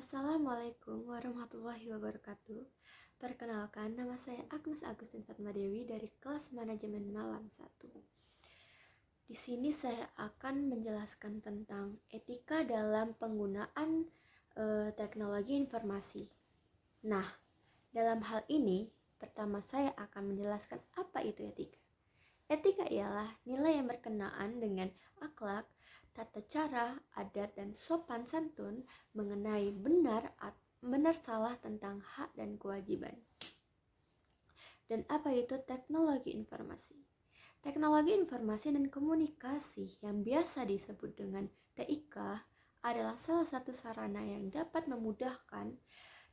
Assalamualaikum warahmatullahi wabarakatuh. Perkenalkan, nama saya Agnes Agustin Fatmadewi dari kelas Manajemen Malam 1. Di sini saya akan menjelaskan tentang etika dalam penggunaan teknologi informasi. Nah, dalam hal ini, pertama saya akan menjelaskan apa itu etika. Etika ialah nilai yang berkenaan dengan akhlak, tata cara, adat, dan sopan santun mengenai benar salah tentang hak dan kewajiban. Dan apa itu teknologi informasi? Teknologi informasi dan komunikasi yang biasa disebut dengan TIK adalah salah satu sarana yang dapat memudahkan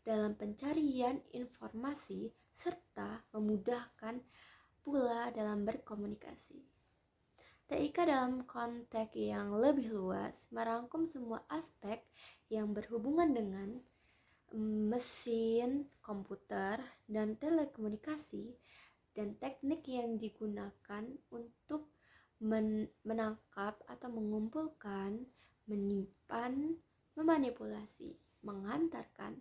dalam pencarian informasi serta memudahkan pula dalam berkomunikasi. TIK dalam konteks yang lebih luas merangkum semua aspek yang berhubungan dengan mesin, komputer, dan telekomunikasi dan teknik yang digunakan untuk menangkap atau mengumpulkan, menyimpan, memanipulasi, menghantarkan,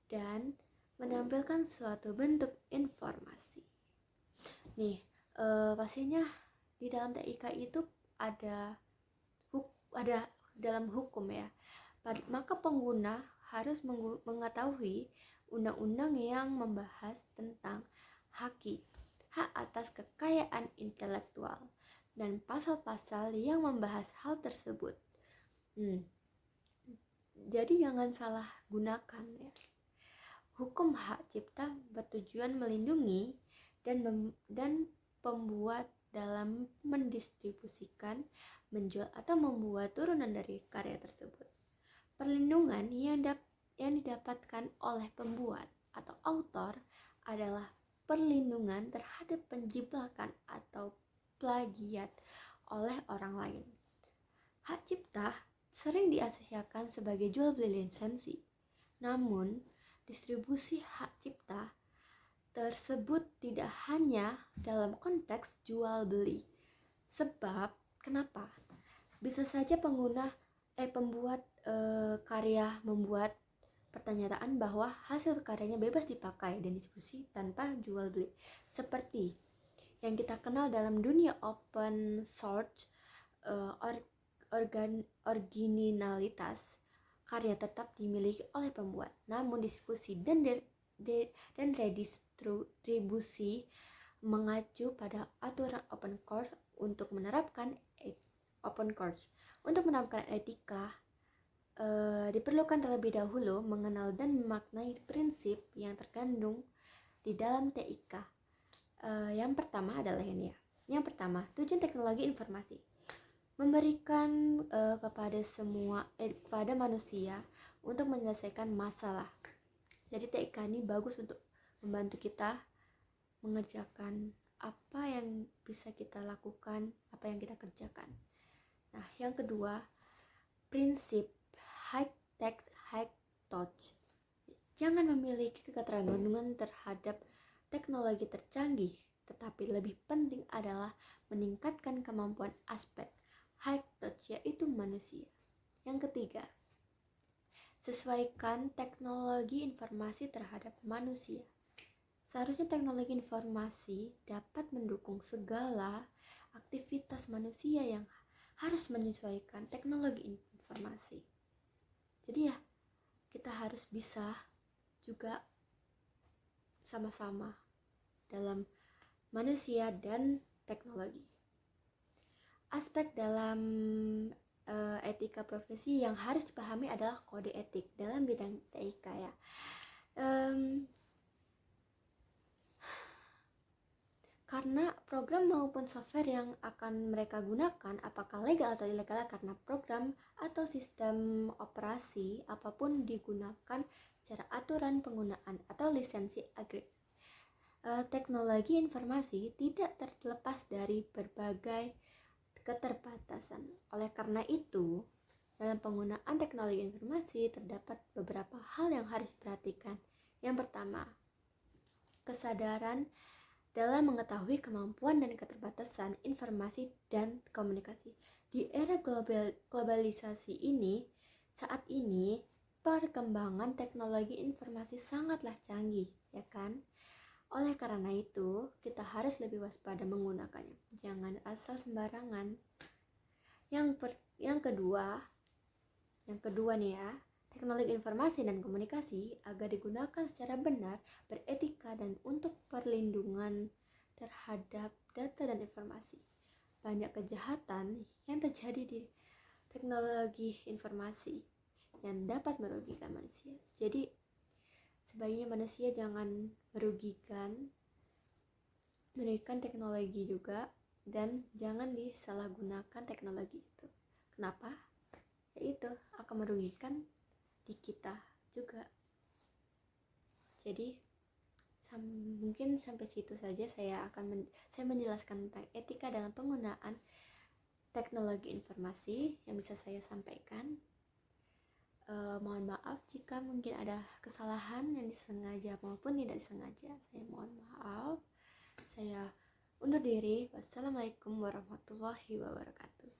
dan menampilkan suatu bentuk informasi. Nih, pastinya di dalam TIK itu ada dalam hukum ya. Maka pengguna harus mengetahui undang-undang yang membahas tentang hak atas kekayaan intelektual dan pasal-pasal yang membahas hal tersebut. Jadi jangan salah gunakan ya. Hukum hak cipta bertujuan melindungi dan pembuat dalam mendistribusikan, menjual atau membuat turunan dari karya tersebut. Perlindungan yang didapatkan oleh pembuat atau autor adalah perlindungan terhadap penjiplakan atau plagiat oleh orang lain. Hak cipta sering diasosiasikan sebagai jual beli lisensi. Namun, distribusi hak cipta tersebut tidak hanya dalam konteks jual beli. Sebab kenapa? Bisa saja pembuat karya membuat pernyataan bahwa hasil karyanya bebas dipakai dan distribusi tanpa jual beli. Seperti yang kita kenal dalam dunia open source, originalitas karya tetap dimiliki oleh pembuat, namun distribusi dan redistribusi mengacu pada aturan open source. Untuk menerapkan etika diperlukan terlebih dahulu mengenal dan memaknai prinsip yang terkandung di dalam TIK. Yang pertama adalah ini ya. Yang pertama, tujuan teknologi informasi memberikan kepada manusia untuk menyelesaikan masalah. Jadi TIK ini bagus untuk membantu kita mengerjakan apa yang bisa kita lakukan, apa yang kita kerjakan. Nah, yang kedua, prinsip high tech, high touch. Jangan memiliki ketergantungan terhadap teknologi tercanggih, tetapi lebih penting adalah meningkatkan kemampuan aspek high touch, yaitu manusia. Yang ketiga, sesuaikan teknologi informasi terhadap manusia. Seharusnya teknologi informasi dapat mendukung segala aktivitas manusia yang harus menyesuaikan teknologi informasi. Jadi ya, kita harus bisa juga sama-sama dalam manusia dan teknologi. Aspek dalam etika profesi yang harus dipahami adalah kode etik dalam bidang TIK ya. Karena program maupun software yang akan mereka gunakan apakah legal atau ilegal, karena program atau sistem operasi apapun digunakan secara aturan penggunaan atau lisensi agregat. Teknologi informasi tidak terlepas dari berbagai keterbatasan. Oleh karena itu, dalam penggunaan teknologi informasi terdapat beberapa hal yang harus diperhatikan. Yang pertama, kesadaran dalam mengetahui kemampuan dan keterbatasan informasi dan komunikasi. Di era globalisasi ini, saat ini perkembangan teknologi informasi sangatlah canggih, ya kan? Oleh karena itu, kita harus lebih waspada menggunakannya. Jangan asal sembarangan. Yang kedua nih ya, teknologi informasi dan komunikasi agar digunakan secara benar, beretika dan untuk perlindungan terhadap data dan informasi. Banyak kejahatan yang terjadi di teknologi informasi yang dapat merugikan manusia. Jadi sebaiknya manusia jangan merugikan teknologi juga, dan jangan disalahgunakan teknologi itu. Kenapa? Yaitu akan merugikan di kita juga. Jadi mungkin sampai situ saja saya menjelaskan tentang etika dalam penggunaan teknologi informasi yang bisa saya sampaikan. Mohon maaf jika mungkin ada kesalahan yang disengaja maupun tidak disengaja. Saya mohon maaf. Saya undur diri. Wassalamualaikum warahmatullahi wabarakatuh.